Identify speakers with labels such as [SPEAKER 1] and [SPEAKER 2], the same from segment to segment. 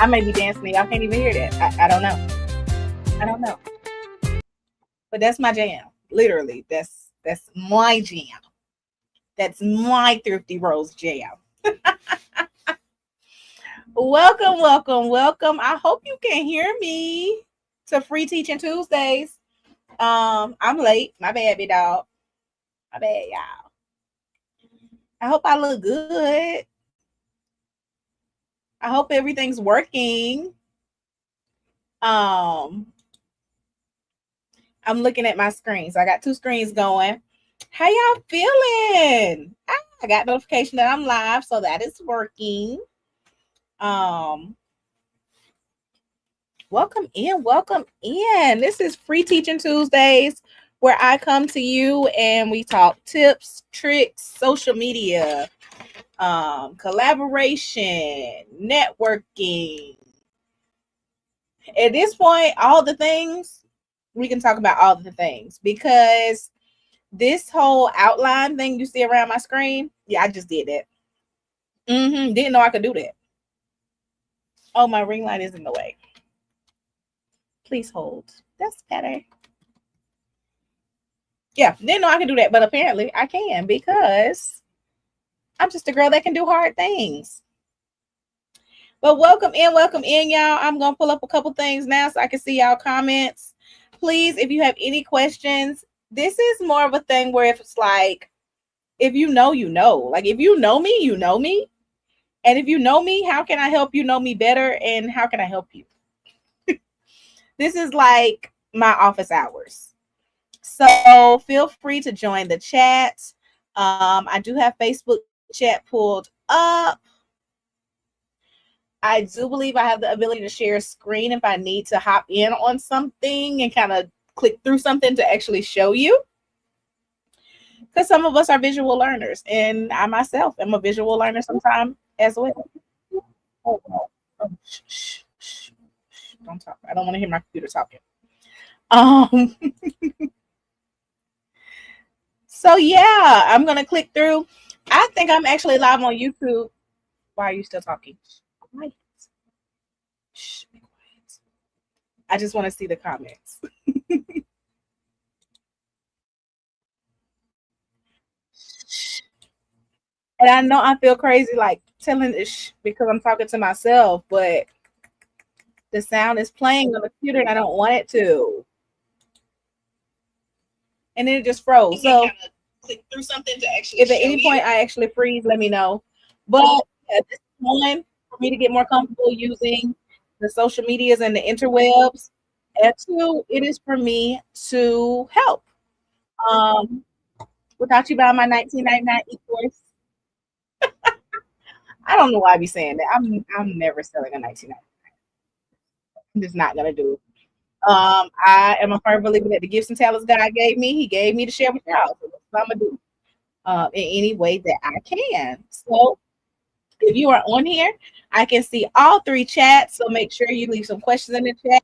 [SPEAKER 1] I may be dancing. Y'all can't even hear that. I don't know. I don't know. But that's my jam. Literally, that's my jam. That's my Thrifty Rose jam. Welcome, welcome, welcome. I hope you can hear me to Free Teaching Tuesdays. I'm late. My bad, big dog. My bad, y'all. I hope I look good. I hope everything's working. I'm looking at my screen. So I got two screens going. How y'all feeling? I got notification that I'm live, so that is working. Welcome in. This is Free Teaching Tuesdays, where I come to you and we talk tips, tricks, social media, collaboration, networking. At this point, all the things, we can talk about all the things, because this whole outline thing you see around my screen, yeah, I just did that. Didn't know I could do that. Oh, my ring light is in the way. Please hold. That's better. Yeah, didn't know I could do that, but apparently I can, because I'm just a girl that can do hard things. But welcome in, y'all. I'm going to pull up a couple things now so I can see y'all comments. Please, if you have any questions, this is more of a thing where if it's like, if you know, you know. Like, if you know me, you know me. And if you know me, how can I help you know me better? And how can I help you? This is like my office hours. So feel free to join the chat. I do have Facebook chat pulled up. I do believe I have the ability to share a screen if I need to hop in on something and kind of click through something to actually show you. Because some of us are visual learners, and I myself am a visual learner sometimes as well. Oh, shh. Don't talk. I don't want to hear my computer talking. So yeah, I'm gonna click through. I think I'm actually live on YouTube. Why are you still talking? Quiet. Shh, be quiet. I just want to see the comments. And I know I feel crazy like telling this because I'm talking to myself, but the sound is playing on the computer and I don't want it to. And then it just froze. So click through something to actually if at any point I actually freeze, let me know. But at this point, for me to get more comfortable using the social medias and the interwebs, and two, it is for me to help. Without you buying my 1999 e-course, I don't know why I be saying that. I'm never selling a 1999. I'm just not gonna do it. I am a firm believer that the gifts and talents God gave me, He gave me to share with y'all. So that's what I'm gonna do in any way that I can. So if you are on here, I can see all three chats. So make sure you leave some questions in the chat.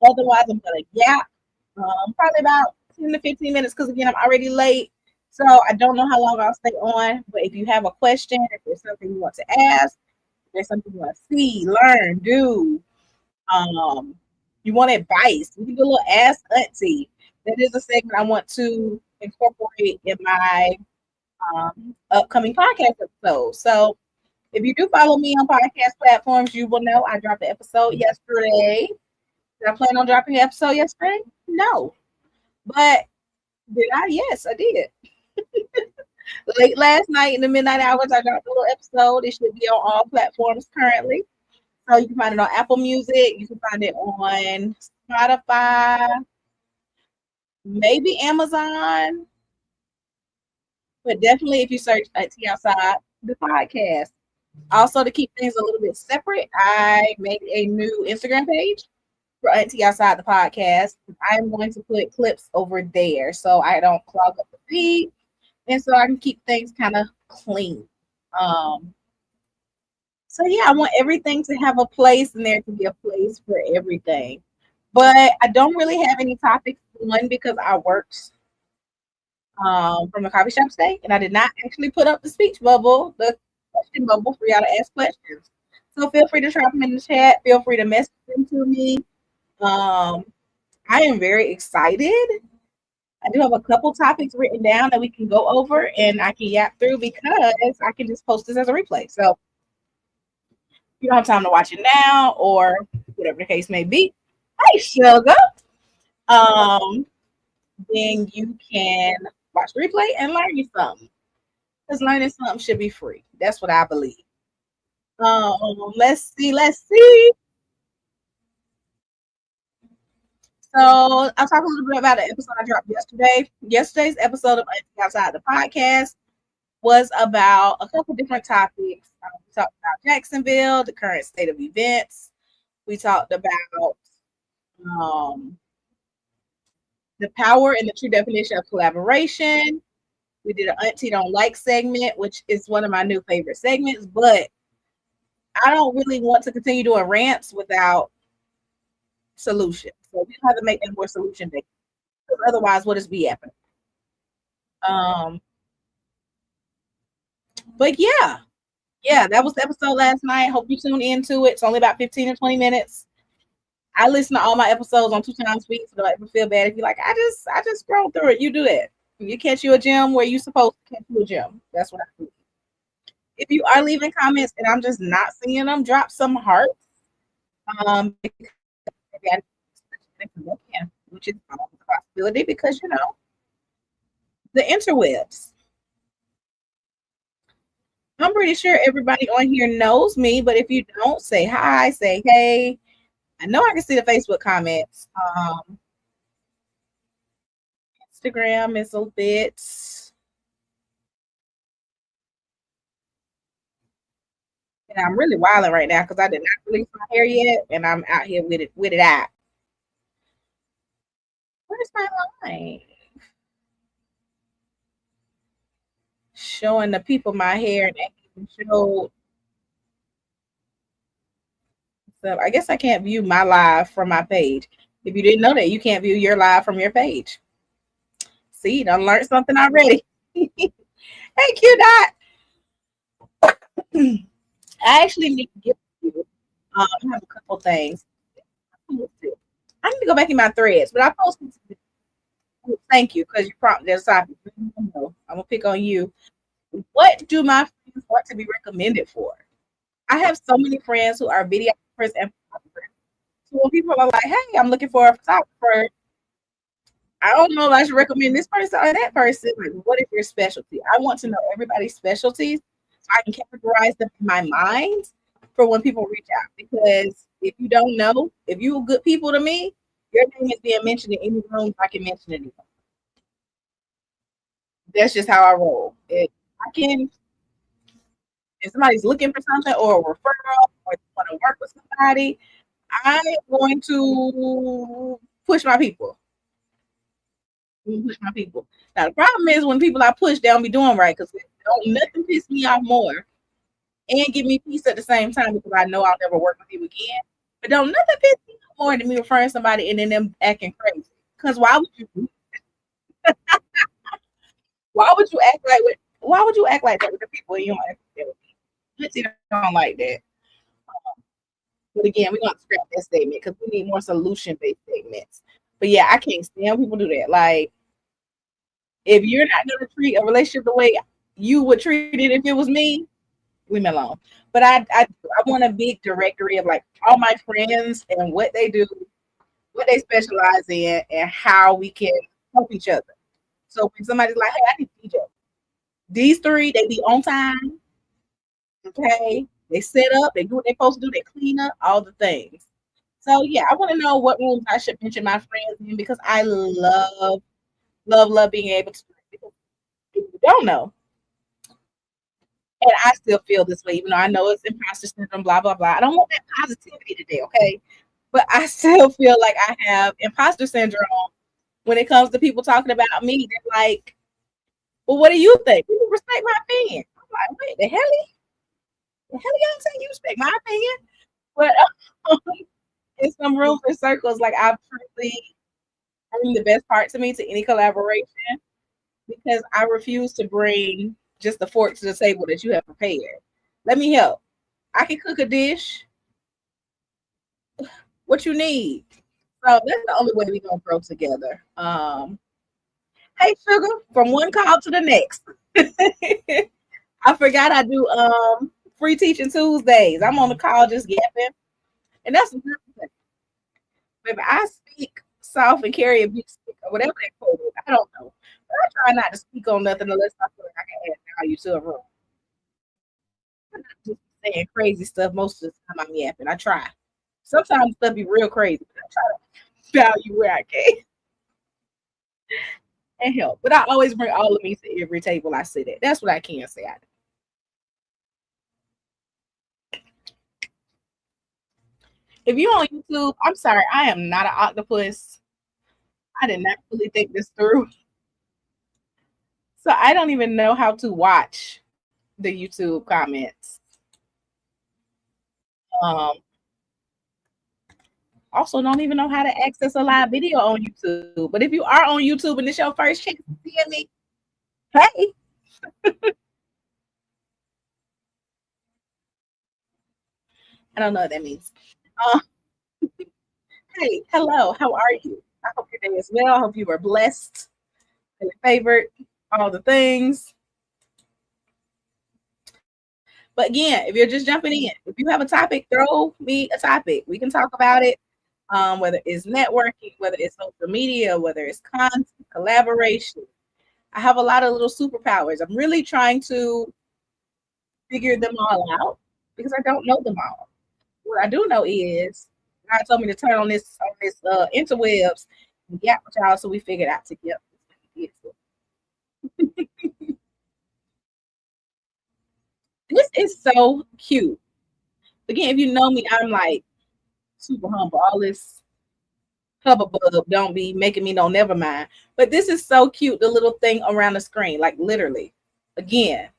[SPEAKER 1] Otherwise, I'm gonna gap probably about 10 to 15 minutes because again, I'm already late. So I don't know how long I'll stay on. But if you have a question, if there's something you want to ask, if there's something you want to see, learn, do, you want advice, we can do a little Ask Auntie. That is a segment I want to incorporate in my upcoming podcast episode. So if you do follow me on podcast platforms, you will know I dropped the episode yesterday. Did I plan on dropping an episode yesterday? No. But did I? Yes, I did. Late last night in the midnight hours, I dropped a little episode. It should be on all platforms currently. So you can find it on Apple Music. You can find it on Spotify, maybe Amazon. But definitely if you search Auntie Outside the podcast. Also, to keep things a little bit separate, I made a new Instagram page for Auntie Outside the podcast. I'm going to put clips over there so I don't clog up the feed and so I can keep things kind of clean. So yeah, I want everything to have a place and there to be a place for everything. But I don't really have any topics. One, because I worked from a coffee shop today, and I did not actually put up the speech bubble, the question bubble for y'all to ask questions. So feel free to drop them in the chat. Feel free to message them to me. Um, I am very excited. I do have a couple topics written down that we can go over and I can yap through because I can just post this as a replay. So if you don't have time to watch it now or whatever the case may be, hey sugar, um, then you can watch the replay and learn you something. Because learning something should be free. That's what I believe. Let's see. So I'll talk a little bit about the episode I dropped yesterday. Yesterday's episode of Outside the Podcast was about a couple different topics. We talked about Jacksonville, the current state of events. We talked about um, the power and the true definition of collaboration. We did an Auntie Don't Like segment, which is one of my new favorite segments, but I don't really want to continue doing rants without solutions. So we have to make that more solution based. Otherwise, what is be happening? But yeah, that was the episode last night. Hope you tune into it. It's only about 15 to 20 minutes. I listen to all my episodes on 2 times a week, so don't ever feel bad if you're like, I just scroll through it. You do that. You catch you a gem where you supposed to catch you a gem. That's what I do. If you are leaving comments and I'm just not seeing them, drop some hearts. Which is a possibility because the interwebs. I'm pretty sure everybody on here knows me, but if you don't, say hi, say hey. I know I can see the Facebook comments. Instagram is a bit. And I'm really wilding right now because I did not release my hair yet, and I'm out here with it out. Where's my line? Showing the people my hair and they showed. So I guess I can't view my live from my page. If you didn't know that, you can't view your live from your page. See, done learned something already. Hey, Q Dot. I actually need to give you. I have a couple things. I need to go back in my threads, but I posted. Thank you, because you prompted us. I'm gonna pick on you. What do my friends want to be recommended for? I have so many friends who are videographers and photographers. So when people are like, "Hey, I'm looking for a photographer," I don't know if I should recommend this person or that person. Like, what is your specialty? I want to know everybody's specialties so I can categorize them in my mind for when people reach out. Because if you don't know, if you're good people to me, your name is being mentioned in any rooms I can mention it in. That's just how I roll. If somebody's looking for something or a referral or want to work with somebody, I'm going to push my people. Push my people. Now the problem is when people I push, they don't be doing right because don't nothing piss me off more and give me peace at the same time because I know I'll never work with you again. But don't nothing piss me off more than me referring somebody and then them acting crazy. Because why would you? Why would you act like? Why would you act like that with the people you don't act like that with? You don't like that. But again, we're gonna scrap that statement because we need more solution-based statements. But yeah, I can't stand people do that. Like, if you're not gonna treat a relationship the way you would treat it if it was me, leave me alone. But I want a big directory of like all my friends and what they do, what they specialize in, and how we can help each other. So when somebody's like, "Hey, I need DJ," these three they be on time. Okay, they set up, they do what they're supposed to do, they clean up, all the things. So yeah, I want to know what rooms I should mention my friends in because I love being able to. Because if you don't know, and I still feel this way, even though I know it's imposter syndrome, blah blah blah. I don't want that positivity today, okay? But I still feel like I have imposter syndrome when it comes to people talking about me. They're like, "Well, what do you think?" People respect my opinion. I'm like, "Wait, the hell y'all say you respect my opinion?" But in some rooms and circles, like I truly bring the best part to me to any collaboration because I refuse to bring just the fork to the table that you have prepared. Let me help. I can cook a dish. What you need? So that's the only way we gonna grow together. Hey sugar, from one call to the next. I forgot I do free teaching Tuesdays. I'm on the call just yapping. And that's another thing. Baby, I speak soft and carry a big stick or whatever they call it. I don't know. But I try not to speak on nothing unless I feel like I can add value to a room. I'm not just saying crazy stuff most of the time I'm yapping. I try. Sometimes stuff be real crazy, but I try to value where I can and help. But I always bring all of me to every table I sit at. That's what I can say. If you on YouTube, I'm sorry, I am not an octopus. I did not really think this through. So I don't even know how to watch the YouTube comments. Um, also don't even know how to access a live video on YouTube. But if you are on YouTube and it's your first chance to see me, hey, I don't know what that means. Uh, hey, hello, how are you? I hope your day is well. I hope you are blessed and favored, all the things. But again, if you're just jumping in, if you have a topic, throw me a topic. We can talk about it. Whether it's networking, whether it's social media, whether it's content, collaboration. I have a lot of little superpowers. I'm really trying to figure them all out because I don't know them all. What I do know is God told me to turn on this interwebs and get with y'all, so we figured out together. This is so cute. Again, if you know me, I'm like super humble. All this hubbub don't be making me no never mind. But this is so cute, the little thing around the screen, like literally. Again,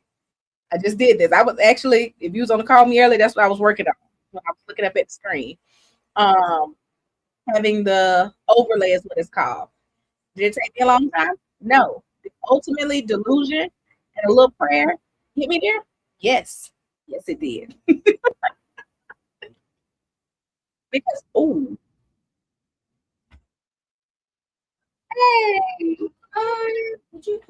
[SPEAKER 1] I just did this. I was actually, if you was on the call me earlier, that's what I was working on when I was looking up at the screen. Um, Having the overlay is what it's called. Did it take me a long time? No. Ultimately, delusion and a little prayer hit me there. Yes, yes, it did. Because oh, hey, did you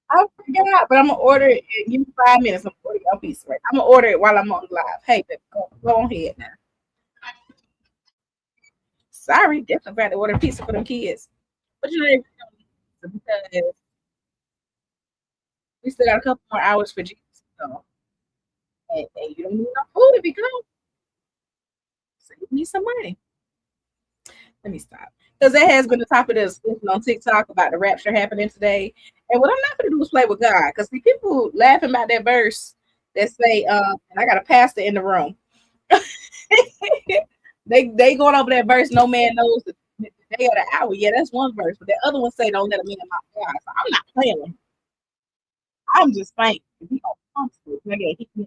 [SPEAKER 1] I forgot, but I'm gonna order it. Give me 5 minutes. I'm gonna order your piece, right? I'm gonna order it while I'm on live. Hey, babe, go on ahead now. Sorry, definitely got to order pizza for them kids. But you know, they really because we still got a couple more hours for Jesus. So, and you don't need no food if you go. Save me some money. Let me stop. Because that has been the topic of discussion on TikTok about the rapture happening today. And what I'm not going to do is play with God. Because the people laughing about that verse that say, and I got a pastor in the room. they going over that verse, no man knows the day or the hour. Yeah, that's one verse. But the other one say, don't let a man out God. So I'm not playing with him. I'm just saying, if he don't come to it, again, he can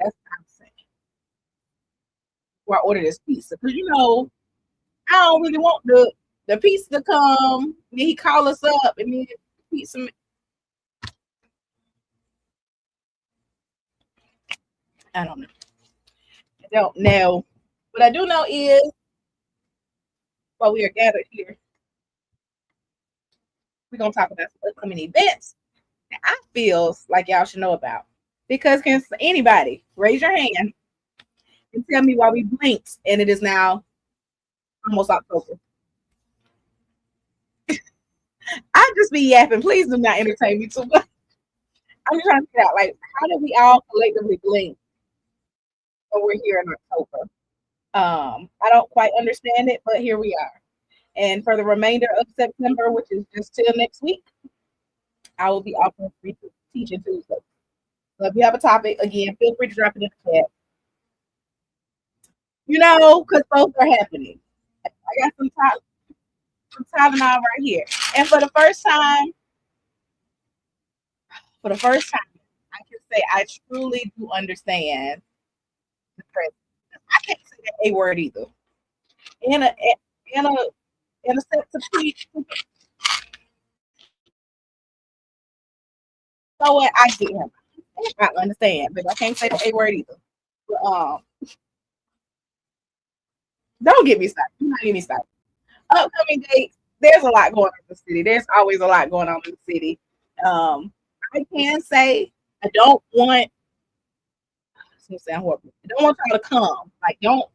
[SPEAKER 1] that's what I'm saying. Before I order this pizza. Because, you know, I don't really want the pizza to come. And then he call us up and then pizza. I don't know. I don't know. What I do know is while we are gathered here, we're gonna talk about some upcoming events that I feel like y'all should know about. Because can anybody raise your hand and tell me why we blinked and it is now almost October? I just be yapping. Please do not entertain me too much. I'm trying to figure out like how did we all collectively blink when we're here in October? I don't quite understand it, but here we are. And for the remainder of September, which is just till next week, I will be offering free teaching Tuesday. So if you have a topic, again, feel free to drop it in the chat. You know, because both are happening. I got some Tylenol right here. And for the first time, I can say I truly do understand the present. I can't say that A word either. In a in a in a sense of peace. So what I get him. I understand, but I can't say the A word either. But, don't get me started. Do not get me started. Upcoming dates. There's a lot going on in the city. There's always a lot going on in the city. I can say I don't want. It's gonna sound horrible. I don't want y'all to come. Like, don't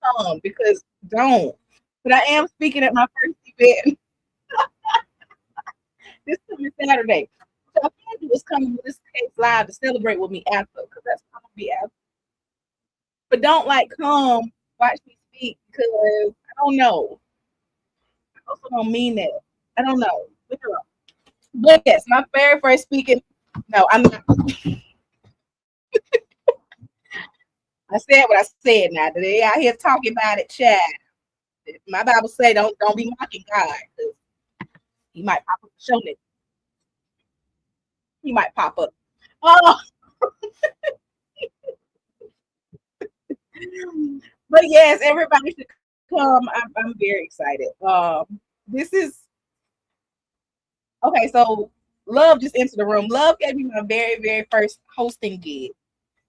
[SPEAKER 1] come because don't. But I am speaking at my first event this coming Saturday. So I can do is come to this case live to celebrate with me after, because that's gonna be after. But don't like come watch me speak because I don't know. I also don't mean that. I don't know. But yes, my very first speaking. No, I'm not. I said what I said now. They out here talking about it, Chad. My Bible say don't be mocking God, because he might pop up show it. He might pop up. Oh, but yes, everybody should come. I'm very excited. This is okay. So Love just entered the room. Love gave me my very, very first hosting gig.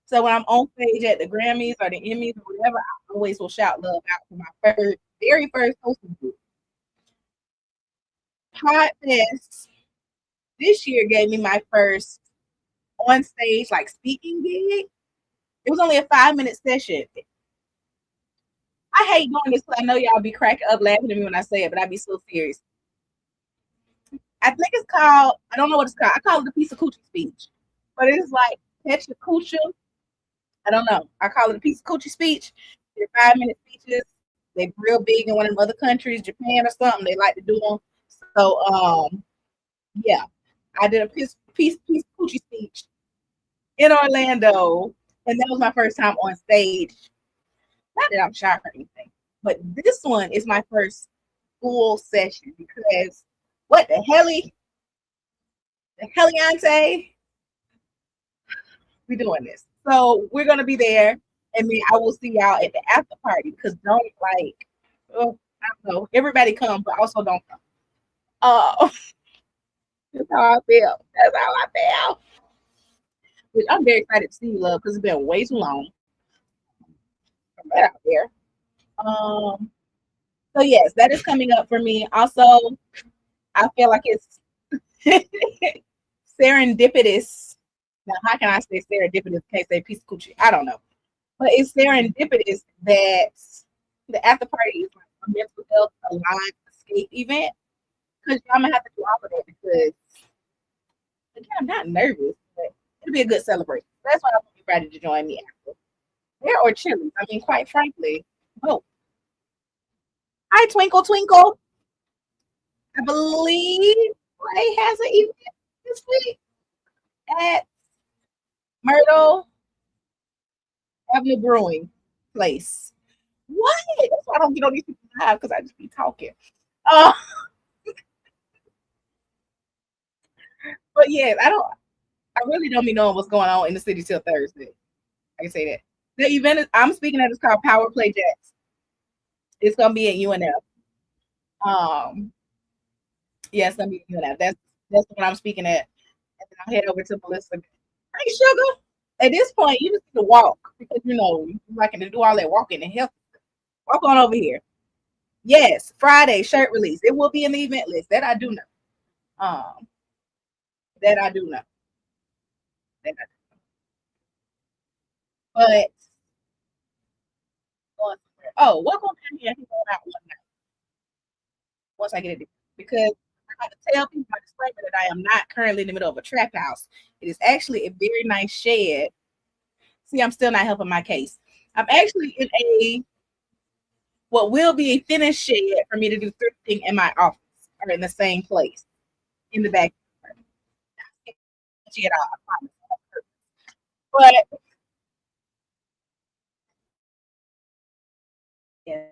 [SPEAKER 1] So when I'm on stage at the Grammys or the Emmys or whatever, I always will shout Love out for my very first hosting gig. Podfest this year gave me my first on stage like speaking gig. It was only a 5-minute session. I hate doing this because I know y'all be cracking up laughing at me when I say it, but I be so serious. I think it's called, I don't know what it's called. I call it the piece of coochie speech. But it's like Petra Coochie. I don't know. I call it a piece of coochie speech. They're 5-minute speeches. They're real big in one of them other countries, Japan or something. They like to do them. So yeah. I did a piece of coochie speech in Orlando. And that was my first time on stage. Not that I'm shy or anything, but this one is my first full session because what the heliante, we doing this. So we're gonna be there, and then I will see y'all at the after party. Because don't like, oh, I don't know, everybody come, but also don't come. Uh, that's how I feel. That's how I feel. Which I'm very excited to see you, Love, because it's been way too long from that out there. Um, so yes, that is coming up for me. Also, I feel like it's serendipitous. Now, how can I say serendipitous? Can't say piece of coochie. I don't know, but it's serendipitous that the after party is like a mental health aligned escape event. Because I'm gonna have to do all of that because again, I'm not nervous, but it'll be a good celebration. That's why I'm ready to join me after. There or Chili's. I mean, quite frankly. Oh, hi, Twinkle Twinkle. I believe Ray has an event this week at Myrtle Avenue Brewing Place. What? That's why I don't get on these people live because I just be talking. Uh, but yeah, I really don't be knowing what's going on in the city till Thursday. I can say that. The event I'm speaking at is called Power Play Jacks. It's gonna be at UNF. Um, yeah, it's gonna be at UNF. That's what I'm speaking at. And then I'll head over to Melissa. Hey, sugar. At this point, you just need to walk because you liking to do all that walking and help. Walk on over here. Yes, Friday shirt release. It will be in the event list. That I do know. Um, that I do know. That I do. But oh, welcome down here. He's going out one night once I get it because I have to tell people my disclaimer that I am not currently in the middle of a trap house. It is actually a very nice shed. See, I'm still not helping my case. I'm actually in a what will be a finished shed for me to do thrifting in my office or in the same place in the back. At all, I promise. But yeah,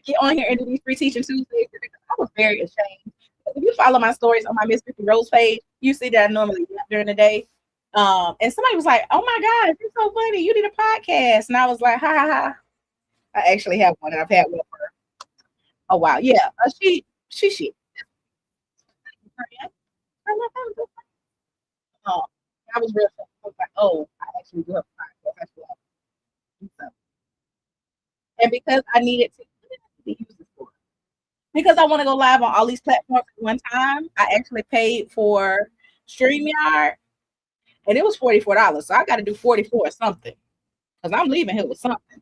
[SPEAKER 1] get on here and do these free teaching Tuesdays. I was very ashamed. If you follow my stories on my Miss 50 Rose page, you see that I normally nap during the day. And somebody was like, "Oh my God, it's so funny! You did a podcast," and I was like, "Ha ha ha!" I actually have one, and I've had one for a while. Yeah, she. Um, I was real shocked. I was like, oh, I actually do have a podcast. I should do something. And because I needed to, what did I need to use this for? Because I want to go live on all these platforms at one time, I actually paid for StreamYard, and it was $44. So I got to do 44 or something because I'm leaving here with something.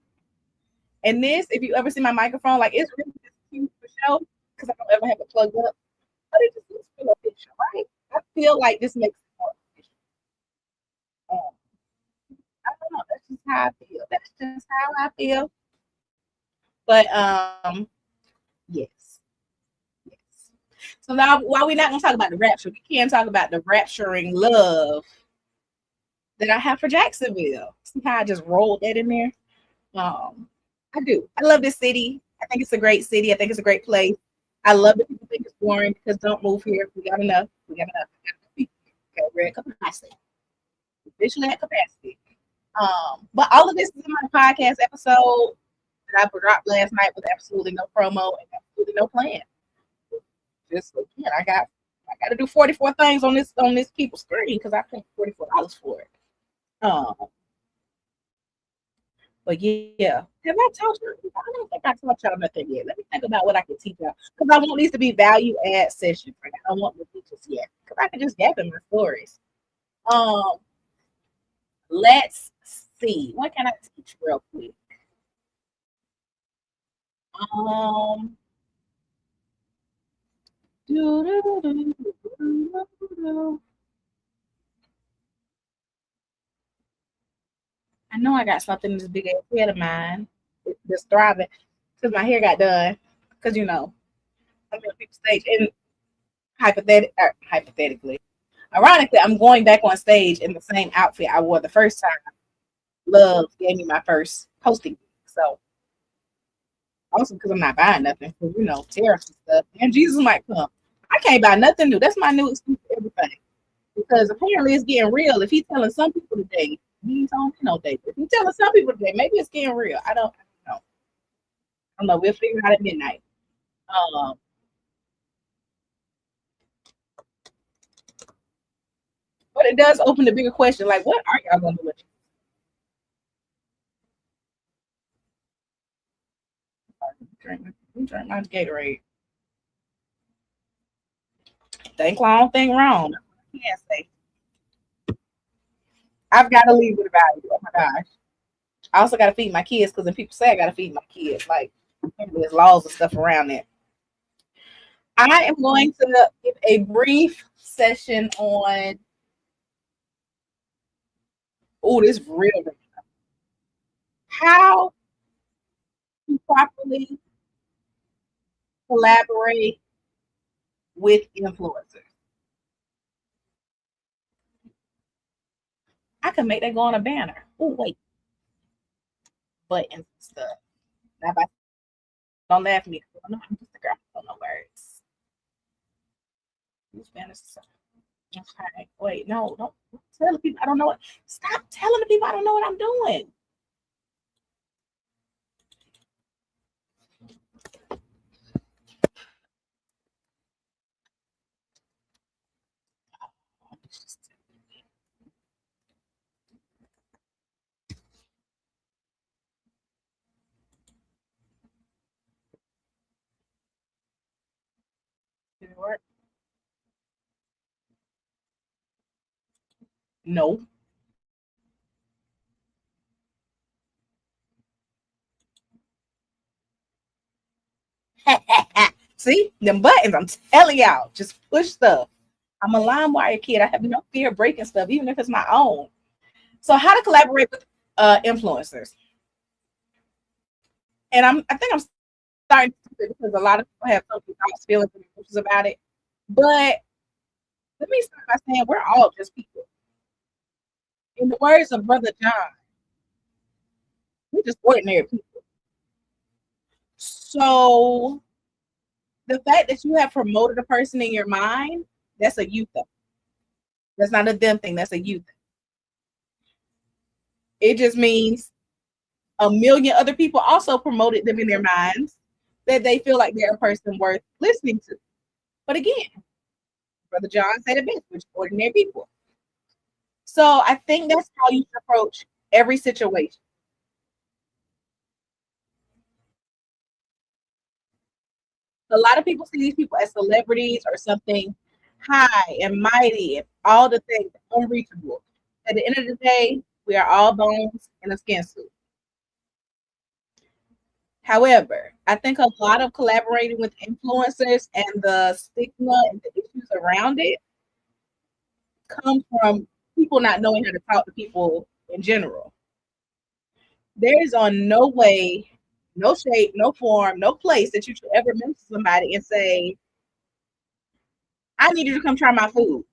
[SPEAKER 1] And this, if you ever see my microphone, like it's really just cute for show because I don't ever have it plugged up, but it just looks real official, right? I feel like this makes it more official. I don't know. That's just how I feel. That's just how I feel. But yes, yes. So now, while we're not gonna talk about the rapture, we can talk about the rapturing love that I have for Jacksonville. See how I just rolled that in there? I do. I love this city. I think it's a great city. I think it's a great place. I love that people think it's boring because don't move here. We got enough. We got enough. We got enough people. Okay, we're at capacity. Officially at capacity. But all of this is in my podcast episode that I dropped last night with absolutely no promo and absolutely no plan. Just again, I got to do 44 things on this people's screen because I paid $44 for it. But yeah, have I taught you? I don't think I taught y'all nothing yet. Let me think about what I can teach y'all because I want these to be value add sessions. Like I don't want the teachers yet because I can just gap in my stories. Let's see. What can I teach real quick? I know I got something in this big ass head of mine that's thriving because my hair got done. Because I'm in a people stage and hypothetically, ironically, I'm going back on stage in the same outfit I wore the first time. Love gave me my first hosting, so also because I'm not buying nothing because tariffs and stuff. And Jesus might come. I can't buy nothing new. That's my new excuse for everything. Because apparently it's getting real. If he's telling some people today, he ain't telling me no day. If he's telling some people today, maybe it's getting real. I don't know. I don't know. We'll figure it out at midnight. Um, but it does open the bigger question, like, what are y'all gonna do with you? Drink my Gatorade. Think wrong, think wrong. I can't say. I've got to leave with a value. Oh my gosh. I also got to feed my kids because when people say I got to feed my kids, like there's laws and stuff around it. I am going to give a brief session on. Oh, this real. How to properly collaborate with influencers. I can make that go on a banner. Oh, wait. Buttons and stuff. Now, don't laugh at me. I don't know. I'm just a girl. I don't know words. Use banners. Okay. Wait, no, don't tell the people I don't know what. Stop telling the people I don't know what I'm doing. Did it work? No. See, them buttons, I'm telling y'all, just push stuff. I'm a LimeWire kid. I have no fear of breaking stuff, even if it's my own. So, how to collaborate with influencers? And I think I'm starting to because a lot of people have social thoughts, feelings, and emotions about it. But let me start by saying we're all just people. In the words of Brother John, we're just ordinary people. So the fact that you have promoted a person in your mind, that's a you thing. That's not a them thing. That's a you thing. It just means a million other people also promoted them in their minds that they feel like they're a person worth listening to. But again, Brother John said it best, which ordinary people. So I think that's how you should approach every situation. A lot of people see these people as celebrities or something high and mighty and all the things unreachable. At the end of the day, we are all bones in a skin suit. However, I think a lot of collaborating with influencers and the stigma and the issues around it comes from people not knowing how to talk to people in general. There is on no way, no shape, no form, no place that you should ever mention somebody and say, I need you to come try my food.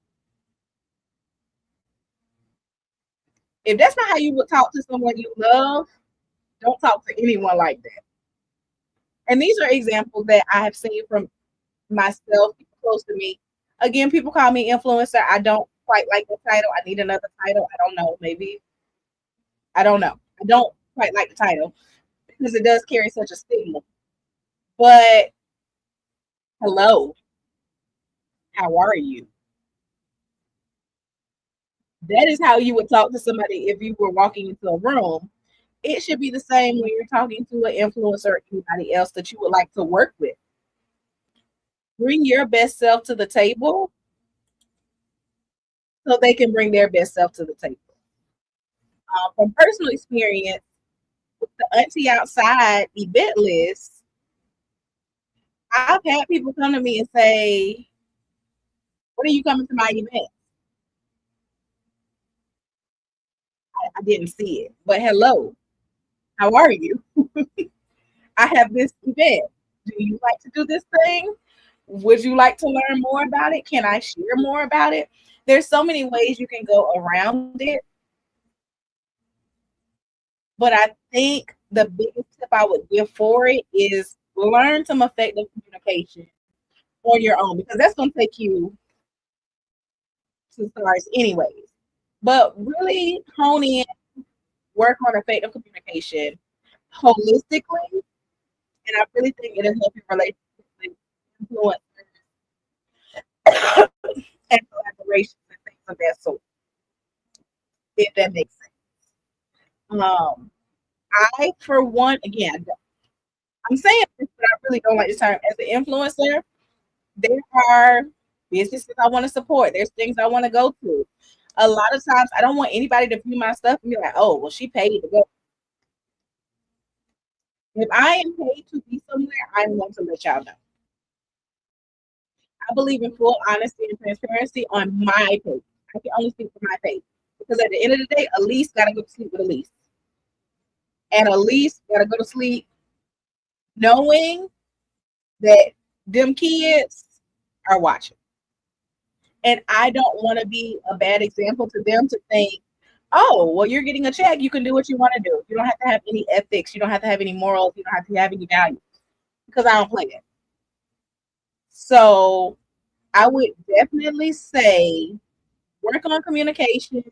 [SPEAKER 1] If that's not how you would talk to someone you love, don't talk to anyone like that. And these are examples that I have seen from myself, people close to me. Again, people call me influencer. I don't quite like the title. I need another title. I don't know. Maybe I don't know. I don't quite like the title because it does carry such a stigma. But hello, how are you? That is how you would talk to somebody if you were walking into a room. It should be the same when you're talking to an influencer or anybody else that you would like to work with. Bring your best self to the table so they can bring their best self to the table. From personal experience, with the Auntie Outside event list, I've had people come to me and say, "When are you coming to my event?" I didn't see it, but hello, how are you? I have this event. Do you like to do this thing? Would you like to learn more about it? Can I share more about it? There's so many ways you can go around it, but I think the biggest tip I would give for it is learn some effective communication on your own because that's going to take you to stars anyways. But really hone in, work on effective communication holistically, and I really think it'll help your relationship with influence and collaborations and things of that sort, if that makes sense. Um, I, for one, again, I'm saying this, but I really don't like this term. As an influencer, there are businesses I want to support. There's things I want to go to. A lot of times, I don't want anybody to view my stuff and be like, "Oh, well, she paid to go." If I am paid to be somewhere, I'm going to let y'all know. I believe in full honesty and transparency on my page. I can only speak for my page because at the end of the day, Elise got to go to sleep with Elise, and Elise got to go to sleep knowing that them kids are watching. And I don't want to be a bad example to them to think, oh, well, you're getting a check. You can do what you want to do. You don't have to have any ethics. You don't have to have any morals. You don't have to have any values because I don't play it. So I would definitely say work on communication,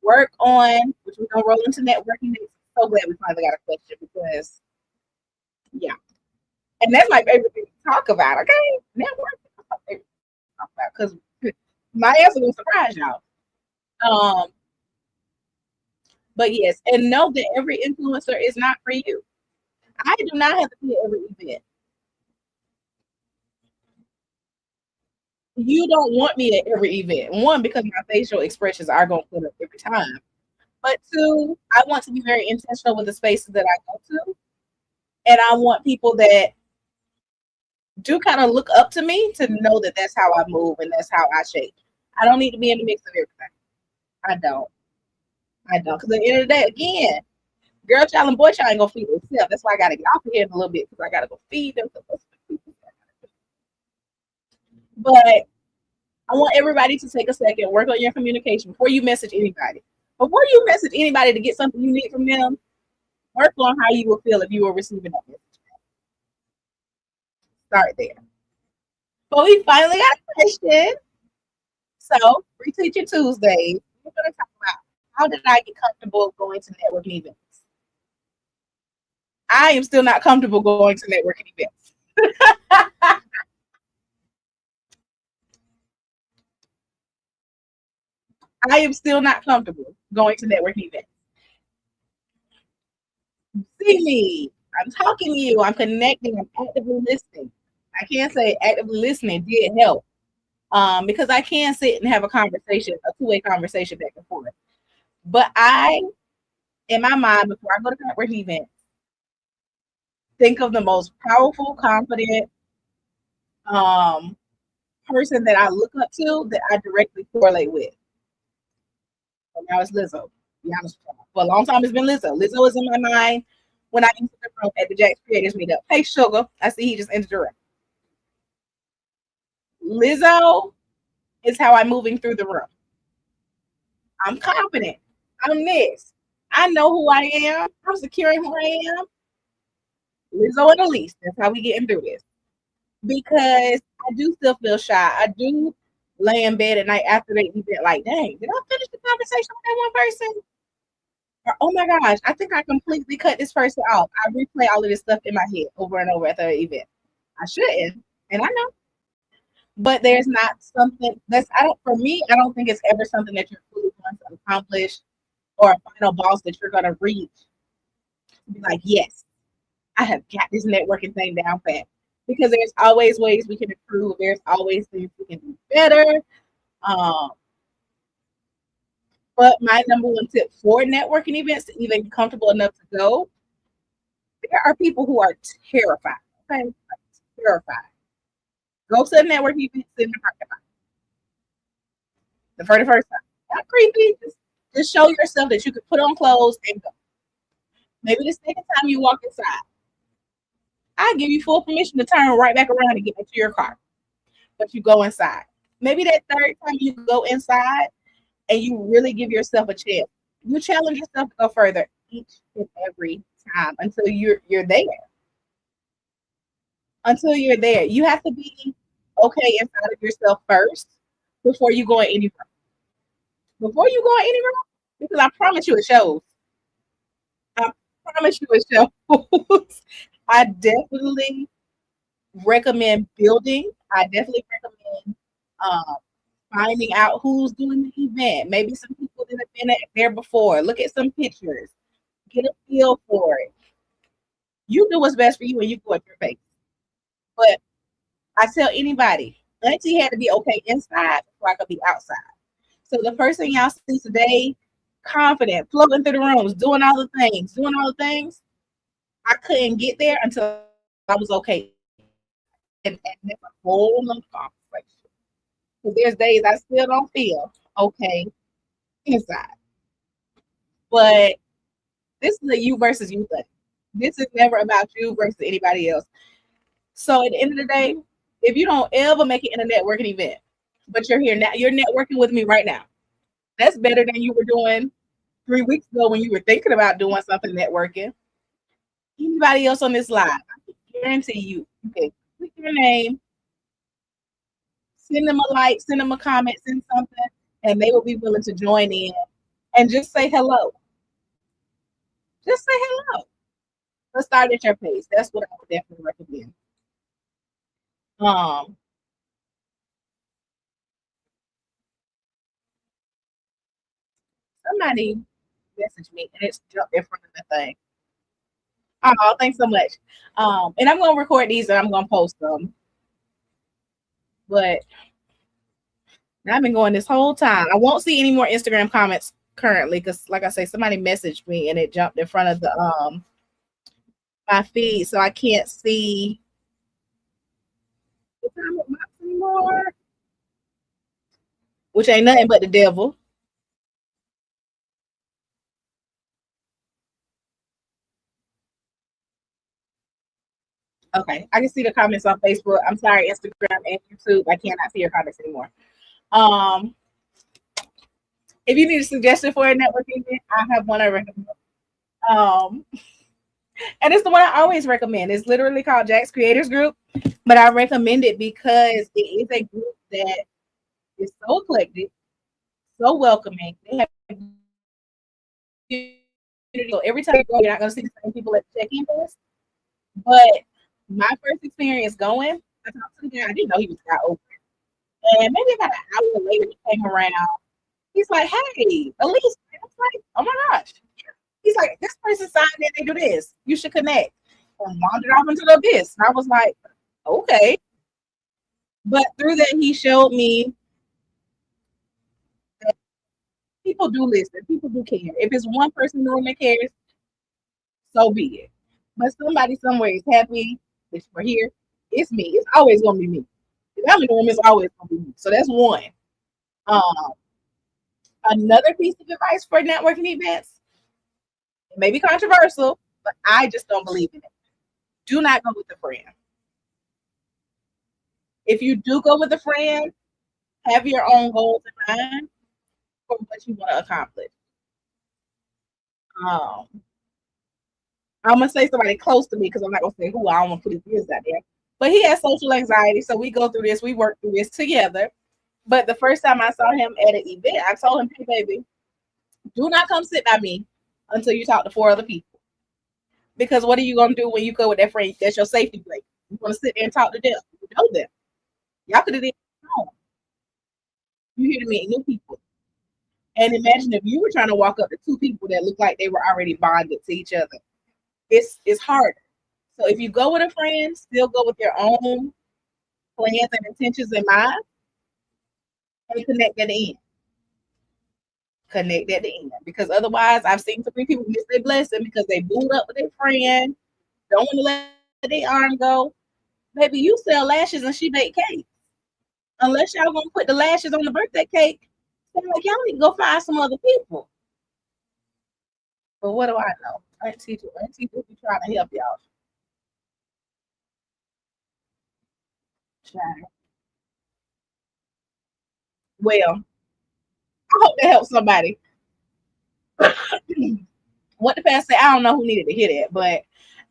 [SPEAKER 1] work on, which we're going to roll into networking. So glad we finally got a question because, yeah. And that's my favorite thing to talk about, okay? Networking. Because my answer will surprise y'all. Um, but yes, and know that every influencer is not for you. I do not have to be at every event. You don't want me at every event. One, because my facial expressions are going to put up every time. But two, I want to be very intentional with the spaces that I go to. And I want people that do kind of look up to me to know that that's how I move and that's how I shape. I don't need to be in the mix of everything. I don't. I don't. Because at the end of the day, again, girl child and boy child ain't gonna feed themselves. That's why I gotta get off of here in a little bit because I gotta go feed them. But I want everybody to take a second, work on your communication before you message anybody. Before you message anybody to get something you need from them, work on how you will feel if you were receiving that message. Start there. But we finally got a question. So, Free Teacher Tuesdays, we're going to talk about how did I get comfortable going to networking events? I am still not comfortable going to networking events. I am still not comfortable going to networking events. See me. I'm talking to you. I'm connecting. I'm actively listening. I can't say actively listening did help. Because I can sit and have a conversation, a two-way conversation back and forth. But I, in my mind, before I go to networking events, think of the most powerful, confident um, person that I look up to that I directly correlate with. And now it's Lizzo. To be honest with you. For a long time, it's been Lizzo. Lizzo is in my mind when I enter the room at the Jax Creators Meetup. Hey, Sugar. I see he just entered the room. Lizzo is how I'm moving through the room. I'm confident. I'm this. I know who I am. I'm secure in who I am. Lizzo and Elise. That's how we getting through this. Because I do still feel shy. I do lay in bed at night after the event, like, dang, did I finish the conversation with that one person? Or, oh my gosh, I think I completely cut this person off. I replay all of this stuff in my head over and over at the event. I shouldn't, and I know. But there's not something that's I don't for me, I don't think it's ever something that you're fully going to accomplish or a final boss that you're gonna reach. Be like, yes, I have got this networking thing down pat. Because there's always ways we can improve. There's always things we can do better. Um, but my number one tip for networking events to even be comfortable enough to go, there are people who are terrified. Okay, like, terrified. Go to a networking event, sit in the parking lot. For the first time, not creepy. Just show yourself that you can put on clothes and go. Maybe the second time you walk inside, I give you full permission to turn right back around and get into your car. But you go inside. Maybe that third time you go inside and you really give yourself a chance. You challenge yourself to go further each and every time until you're there. Until you're there. You have to be okay inside of yourself first before you go in anywhere. Before you go in anywhere, because I promise you it shows. I promise you it shows. I definitely recommend building. I definitely recommend um, finding out who's doing the event. Maybe some people that have been there before. Look at some pictures. Get a feel for it. You do what's best for you and you go at your pace. But I tell anybody, Auntie had to be okay inside before I could be outside. So the first thing y'all see today, confident, floating through the rooms, doing all the things, doing all the things. I couldn't get there until I was okay. And that's a whole nother conversation. Because there's days I still don't feel okay inside. But this is a you versus you thing. This is never about you versus anybody else. So at the end of the day, if you don't ever make it in a networking event, but you're here now, you're networking with me right now. That's better than you were doing 3 weeks ago when you were thinking about doing something networking. Anybody else on this live, I guarantee you can click your name, send them a like, send them a comment, send something, and they will be willing to join in and just say hello. Just say hello. Let's start at your pace. That's what I would definitely recommend. Um, Somebody messaged me and it's jumped in front of the thing. Oh, thanks so much. And I'm gonna record these and I'm gonna post them. But I've been going this whole time. I won't see any more Instagram comments currently because, like I say, somebody messaged me and it jumped in front of the my feed, so I can't see the comment box anymore. Which ain't nothing but the devil. Okay, I can see the comments on Facebook. I'm sorry, Instagram and YouTube. I cannot see your comments anymore. Um, if you need a suggestion for a networking event, I have one I recommend. Um, and it's the one I always recommend. It's literally called Jax Creators Group, but I recommend it because it is a group that is so eclectic, so welcoming. They have so every time you go, you're not going to see the same people at the check-in desk. But my first experience going, I talked to the guy. I didn't know he was that open. And maybe about an hour later, he came around He's like, hey, Elise. I was like, oh my gosh. He's like, this person signed in, they do this. You should connect. And wandered off into the abyss. And I was like, okay. But through that, he showed me that people do listen, people do care. If it's one person in the room that cares, so be it. But somebody somewhere is happy that you're here. It's me. It's always gonna be me. If I'm in the room, it's always gonna be me. So that's one. Um, Another piece of advice for networking events, it may be controversial, but I just don't believe in it. Do not go with a friend. If you do go with a friend, have your own goals in mind for what you want to accomplish. Um, I'm gonna say somebody close to me because I'm not gonna say who. I don't want to put his business out there. But he has social anxiety, so we go through this. We work through this together. But the first time I saw him at an event, I told him, "Hey, baby, do not come sit by me until you talk to 4 other people. Because what are you gonna do when you go with that friend? That's your safety blanket. You want to sit there and talk to them. You know them. Y'all could have did it home. You here to meet new people. And imagine if you were trying to walk up to 2 people that look like they were already bonded to each other. It's harder. So if you go with a friend, still go with your own plans and intentions in mind and connect at the end. Connect at the end. Because otherwise, I've seen some people miss their blessing because they booed up with their friend, don't want to let their arm go. Maybe you sell lashes and she bake cake. Unless y'all gonna put the lashes on the birthday cake, so like y'all need to go find some other people. But what do I know? Auntie do be trying to help y'all. Try. Well, I hope that helps somebody. What the past say, I don't know who needed to hear that, but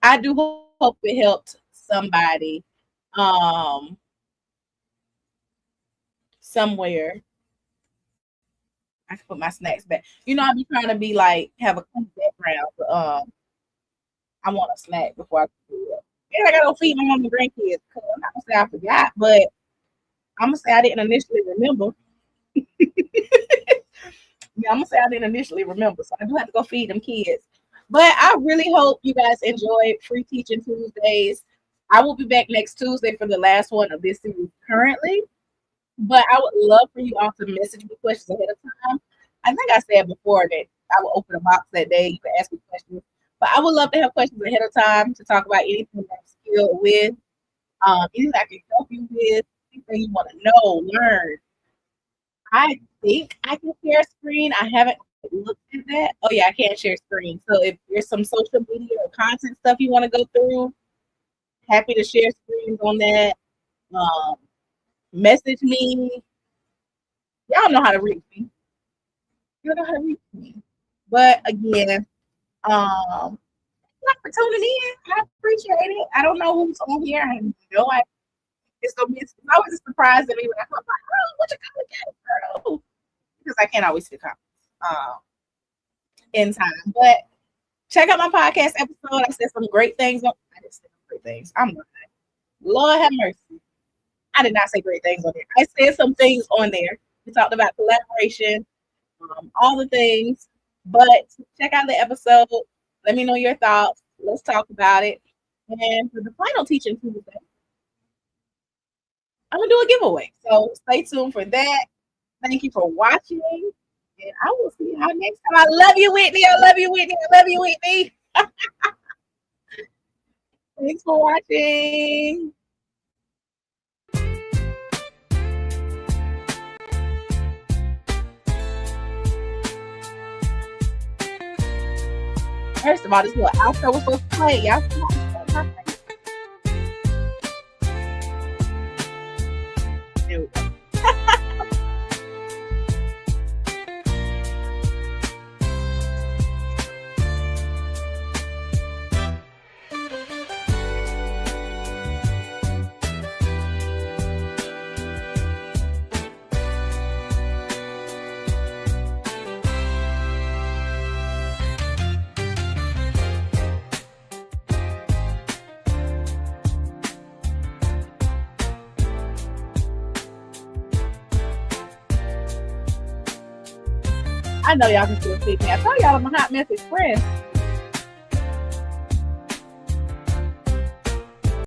[SPEAKER 1] I do hope it helped somebody somewhere. I can put my snacks back. You know, I be trying to be like have a cool background, but I want a snack before I do it. And I gotta feed my mom and grandkids. I'm not gonna say I forgot, but I'm gonna say I didn't initially remember. Yeah, I'm gonna say I didn't initially remember, so I do have to go feed them kids. But I really hope you guys enjoyed Free Teaching Tuesdays. I will be back next Tuesday for the last one of this series currently. But I would love for you all to message me questions ahead of time. I think I said before that I will open a box that day. You can ask me questions. But I would love to have questions ahead of time to talk about anything I'm skilled with, anything I can help you with, anything you want to know, learn. I think I can share screen. I haven't looked at that. Oh yeah, I can't share screen. So if there's some social media or content stuff you want to go through, happy to share screens on that. Um, Message me. Y'all know how to reach me. You know how to reach me. But again, thanks for tuning in. I appreciate it. I don't know who's on here. I have no idea. It's always a surprise to me when I come like, oh, what you got, girl? Because I can't always see the comments in time. But check out my podcast episode. I said some great things. I didn't say great things. I'm lying. Lord have mercy. I did not say great things on there. I said some things on there. We talked about collaboration, all the things. But check out the episode. Let me know your thoughts. Let's talk about it. And for the final Teaching Tuesday, I'm going to do a giveaway. So stay tuned for that. Thank you for watching. And I will see y'all next time. I love you, Whitney. I love you, Whitney. I love you, Whitney. Thanks for watching. First of all, this little outro was supposed to play. Y'all see how there we go. I know y'all can still see me. I told y'all I'm a hot mess express.